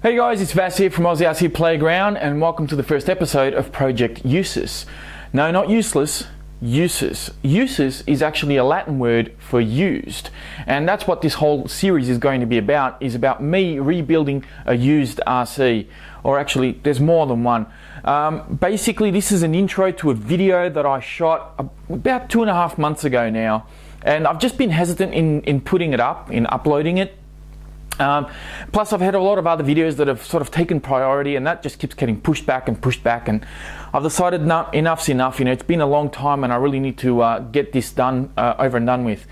Hey guys, it's Vass here from SnoozieRc Playground and welcome to the first episode of Project Usus. No, not useless, Usus. Usus is actually a Latin word for used, and that's what this whole series is going to be about, is about me rebuilding a used RC, or actually there's more than one. Basically this is an intro to a video that I shot about 2.5 months ago now, and I've just been hesitant in putting it up, in uploading it. Plus I've had a lot of other videos that have sort of taken priority, and that just keeps getting pushed back, and I've decided enough's enough. You know, it's been a long time and I really need to get this done, over and done with.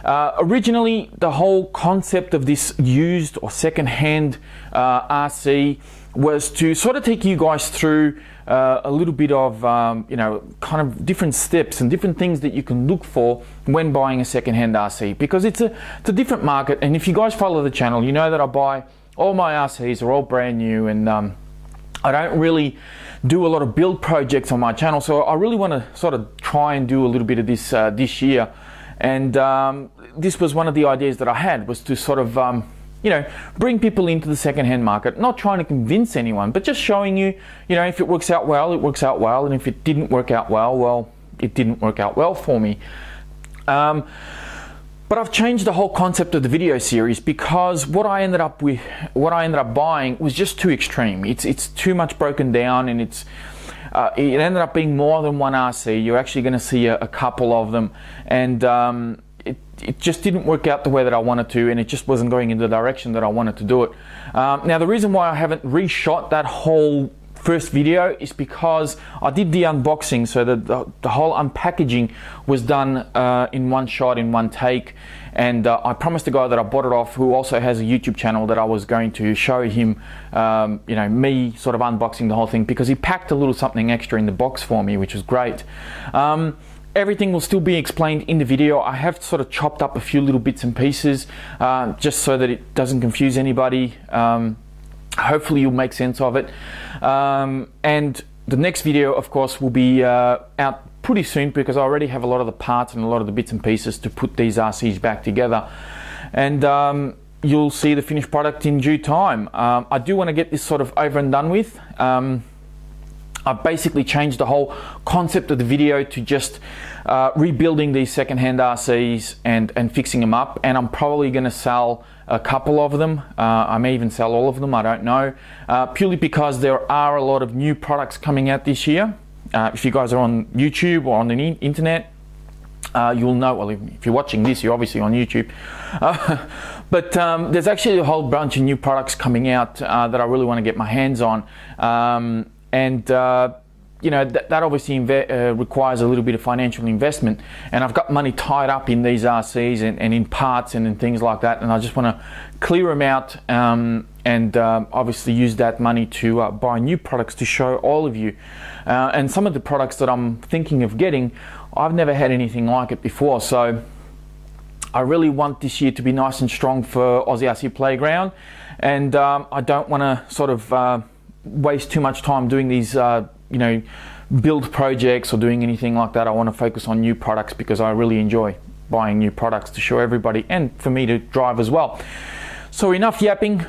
Originally the whole concept of this used or second-hand RC was to sort of take you guys through a little bit of you know, kind of different steps and different things that you can look for when buying a second-hand RC, because it's a different market. And if you guys follow the channel, you know that I buy all my RCs are all brand new, and I don't really do a lot of build projects on my channel, so I really want to sort of try and do a little bit of this this year. And this was one of the ideas that I had, was to sort of you know, bring people into the second-hand market, not trying to convince anyone, but just showing you, you know, if it works out well, it works out well, and if it didn't work out well, well, it didn't work out well for me. But I've changed the whole concept of the video series, because what I ended up buying was just too extreme. It's too much broken down, and it ended up being more than one RC. You're actually going to see a couple of them, and it just didn't work out the way that I wanted to, and it just wasn't going in the direction that I wanted to do it. Now the reason why I haven't reshot that whole first video is because I did the unboxing, so that the whole unpackaging was done in one shot, in one take, and I promised the guy that I bought it off, who also has a YouTube channel, that I was going to show him you know, me sort of unboxing the whole thing, because he packed a little something extra in the box for me, which was great. Everything will still be explained in the video. I have sort of chopped up a few little bits and pieces just so that it doesn't confuse anybody. Hopefully you'll make sense of it. And the next video, of course, will be out pretty soon, because I already have a lot of the parts and a lot of the bits and pieces to put these RCs back together. And you'll see the finished product in due time. I do want to get this sort of over and done with. I've basically changed the whole concept of the video to just rebuilding these second-hand RCs and fixing them up, and I'm probably going to sell a couple of them. I may even sell all of them, I don't know, purely because there are a lot of new products coming out this year. If you guys are on YouTube or on the internet, you'll know, well, if you're watching this, you're obviously on YouTube. But there's actually a whole bunch of new products coming out that I really want to get my hands on. And you know, that obviously requires a little bit of financial investment, and I've got money tied up in these RCs and in parts and in things like that, and I just want to clear them out and obviously use that money to buy new products to show all of you. And some of the products that I'm thinking of getting, I've never had anything like it before, so I really want this year to be nice and strong for SnoozieRc Playground, and I don't want to sort of waste too much time doing these you know, build projects or doing anything like that. I want to focus on new products, because I really enjoy buying new products to show everybody, and for me to drive as well. So enough yapping.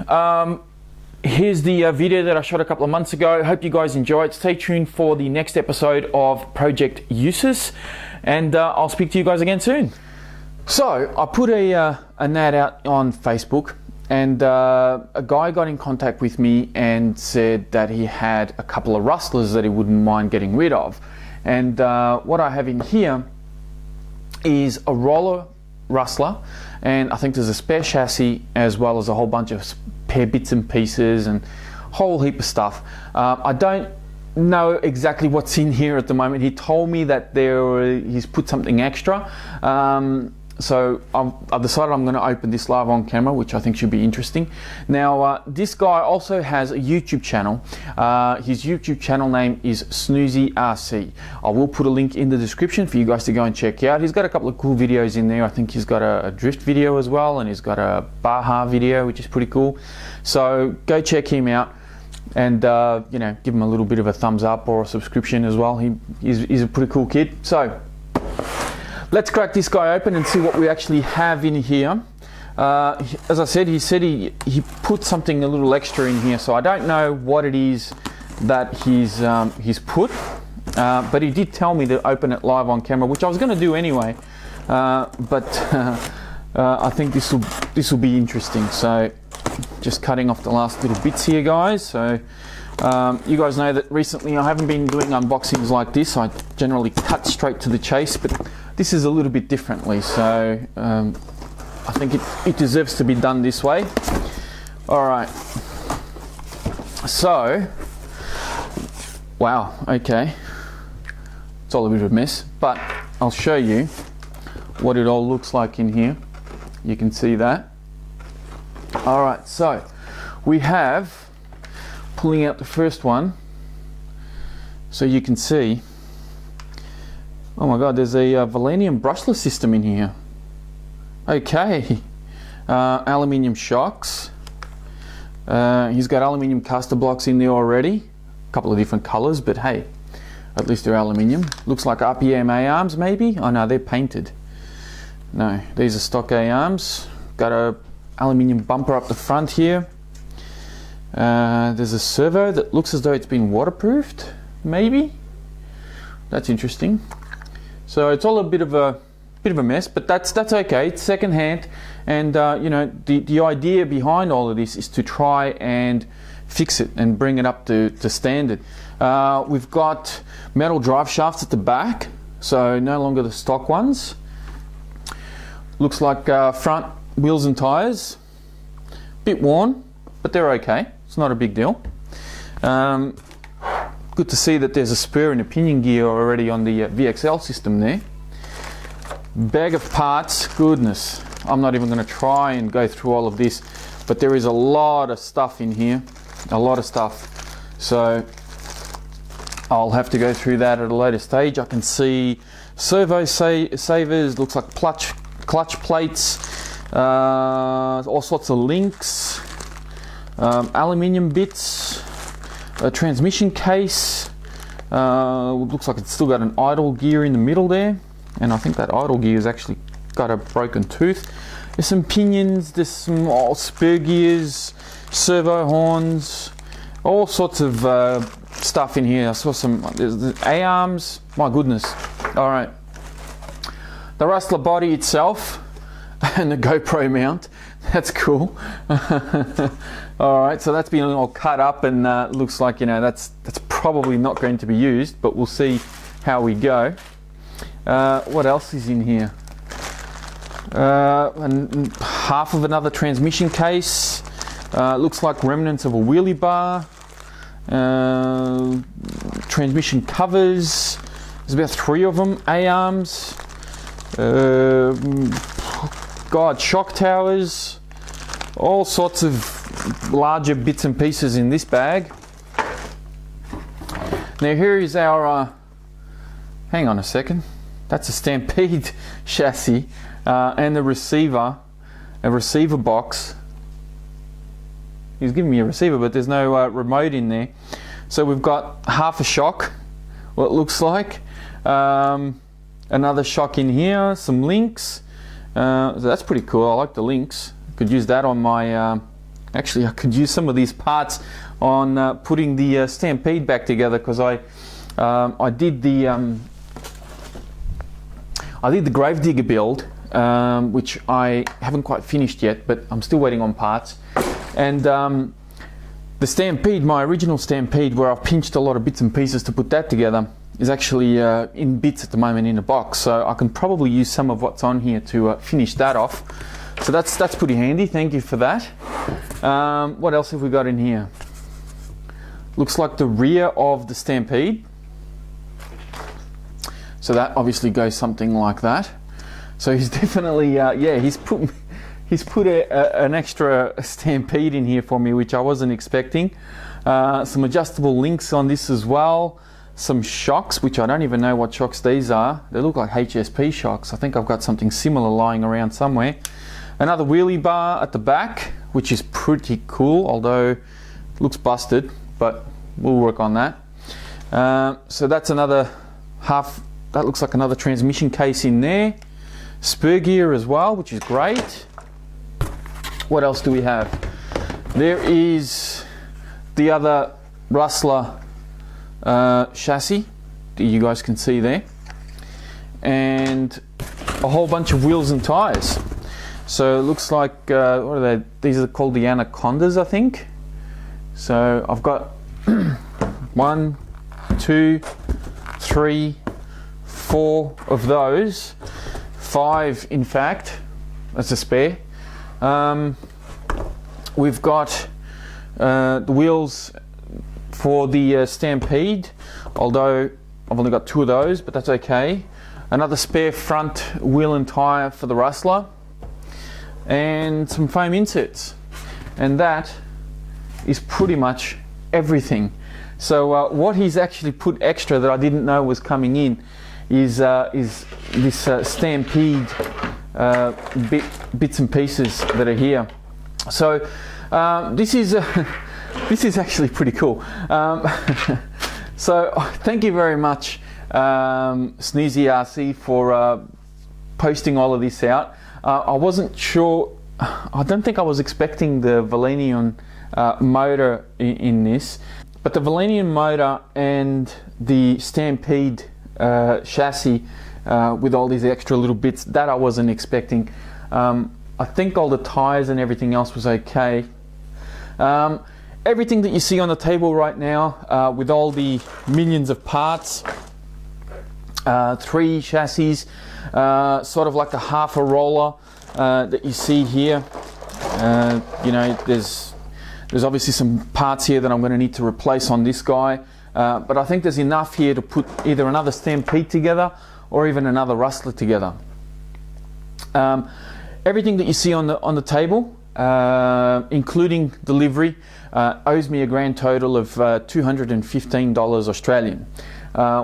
Here's the video that I shot a couple of months ago. Hope you guys enjoy it. Stay tuned for the next episode of Project Usus, and I'll speak to you guys again soon. So I put a ad out on Facebook, and a guy got in contact with me and said that he had a couple of rustlers that he wouldn't mind getting rid of. And what I have in here is a roller rustler, and I think there's a spare chassis as well as a whole bunch of spare bits and pieces and a whole heap of stuff. I don't know exactly what's in here at the moment. He told me that he's put something extra. So I've decided I'm going to open this live on camera, which I think should be interesting. Now, this guy also has a YouTube channel. His YouTube channel name is SnoozieRc. I will put a link in the description for you guys to go and check out. He's got a couple of cool videos in there. I think he's got a drift video as well, and he's got a Baja video, which is pretty cool. So go check him out, and you know, give him a little bit of a thumbs up or a subscription as well. He's a pretty cool kid. So let's crack this guy open and see what we actually have in here. As I said, he put something a little extra in here, so I don't know what it is that he's put, but he did tell me to open it live on camera, which I was going to do anyway, but I think this will be interesting. So just cutting off the last little bits here, guys. So you guys know that recently I haven't been doing unboxings like this. I generally cut straight to the chase, but this is a little bit differently, so I think it deserves to be done this way. Alright, so wow, okay, it's all a bit of a mess, but I'll show you what it all looks like in here. You can see that. Alright, so we have, pulling out the first one, so you can see, oh my god, there's a Valenium brushless system in here. Okay, aluminium shocks. He's got aluminium caster blocks in there already, a couple of different colors, but hey, at least they're aluminium. Looks like RPM A-arms maybe. Oh no, they're painted. No, these are stock A-arms. Got a aluminium bumper up the front here. There's a servo that looks as though it's been waterproofed, maybe. That's interesting. So it's all a bit of a mess, but that's okay. It's second hand, and you know, the idea behind all of this is to try and fix it and bring it up to standard. We've got metal drive shafts at the back, so no longer the stock ones. Looks like front wheels and tires, bit worn, but they're okay. It's not a big deal. Good to see that there's a spur and a pinion gear already on the VXL system there. Bag of parts, goodness, I'm not even going to try and go through all of this, but there is a lot of stuff in here, a lot of stuff, so I'll have to go through that at a later stage. I can see servo savers, looks like clutch plates, all sorts of links, aluminium bits, a transmission case, looks like it's still got an idle gear in the middle there, and I think that idle gear has actually got a broken tooth. There's some pinions, there's some spur gears, servo horns, all sorts of stuff in here. I saw some A-arms, my goodness. Alright, the Rustler body itself and the GoPro mount, that's cool. Alright, so that's been all cut up and looks like, you know, that's probably not going to be used, but we'll see how we go. What else is in here? And half of another transmission case. Looks like remnants of a wheelie bar. Transmission covers. There's about 3 of them. A-arms. God, shock towers. All sorts of larger bits and pieces in this bag. Now here is our, hang on a second, that's a Stampede chassis and the receiver, a receiver box. He's giving me a receiver, but there's no remote in there. So we've got half a shock, what it looks like, another shock in here, some links, so that's pretty cool. I like the links. Could use that on my, actually I could use some of these parts on putting the Stampede back together, because I did the Gravedigger build, which I haven't quite finished yet, but I'm still waiting on parts. And the Stampede, my original Stampede, where I've pinched a lot of bits and pieces to put that together, is actually in bits at the moment in a box, so I can probably use some of what's on here to finish that off. So that's pretty handy, thank you for that. What else have we got in here? Looks like the rear of the Stampede. So that obviously goes something like that. So he's definitely, yeah, he's put an extra Stampede in here for me, which I wasn't expecting. Some adjustable links on this as well. Some shocks, which I don't even know what shocks these are. They look like HSP shocks. I think I've got something similar lying around somewhere. Another wheelie bar at the back, which is pretty cool, although it looks busted, but we'll work on that. So that's another half, that looks like another transmission case in there. Spur gear as well, which is great. what else do we have? There is the other Rustler chassis that you guys can see there, and a whole bunch of wheels and tires. So it looks like what are they? These are called the Anacondas, I think. So I've got 1, 2, 3, 4 of those, 5 in fact. That's a spare. We've got the wheels for the Stampede, although I've only got 2 of those, but that's okay. Another spare front wheel and tire for the Rustler, and some foam inserts, and that is pretty much everything. So what he's actually put extra that I didn't know was coming in is this Stampede bits and pieces that are here. So this is actually pretty cool. So thank you very much, SnoozieRc, for posting all of this out. I wasn't sure, I don't think I was expecting the Valenian motor in this, but the Valenian motor and the Stampede chassis with all these extra little bits, that I wasn't expecting. I think all the tires and everything else was okay. Everything that you see on the table right now, with all the millions of parts, 3 chassis, sort of like a half a roller that you see here. You know, there's obviously some parts here that I'm going to need to replace on this guy, but I think there's enough here to put either another Stampede together or even another Rustler together. Everything that you see on the table, including delivery, owes me a grand total of $215 Australian,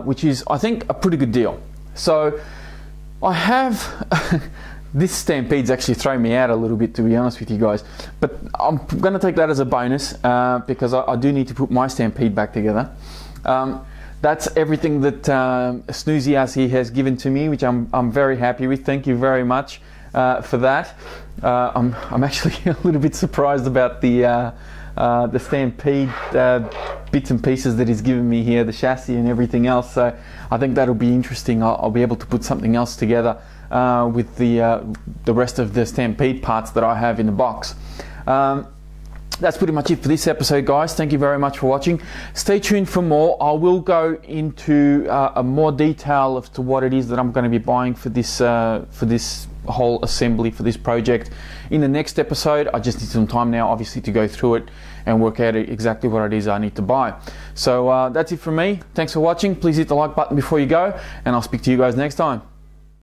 which is, I think, a pretty good deal. So I have this Stampede's actually thrown me out a little bit, to be honest with you guys, but I'm going to take that as a bonus because I do need to put my Stampede back together. That's everything that SnoozieRc has given to me, which I'm very happy with. Thank you very much for that. I'm actually a little bit surprised about the Stampede bits and pieces that he's given me here, the chassis and everything else. So I think that'll be interesting. I'll be able to put something else together with the rest of the Stampede parts that I have in the box. That's pretty much it for this episode, guys. Thank you very much for watching. Stay tuned for more. I will go into a more detail as to what it is that I'm going to be buying for this whole assembly, for this project, in the next episode. I just need some time now, obviously, to go through it and work out exactly what it is I need to buy. So that's it from me. Thanks for watching. Please hit the like button before you go, and I'll speak to you guys next time.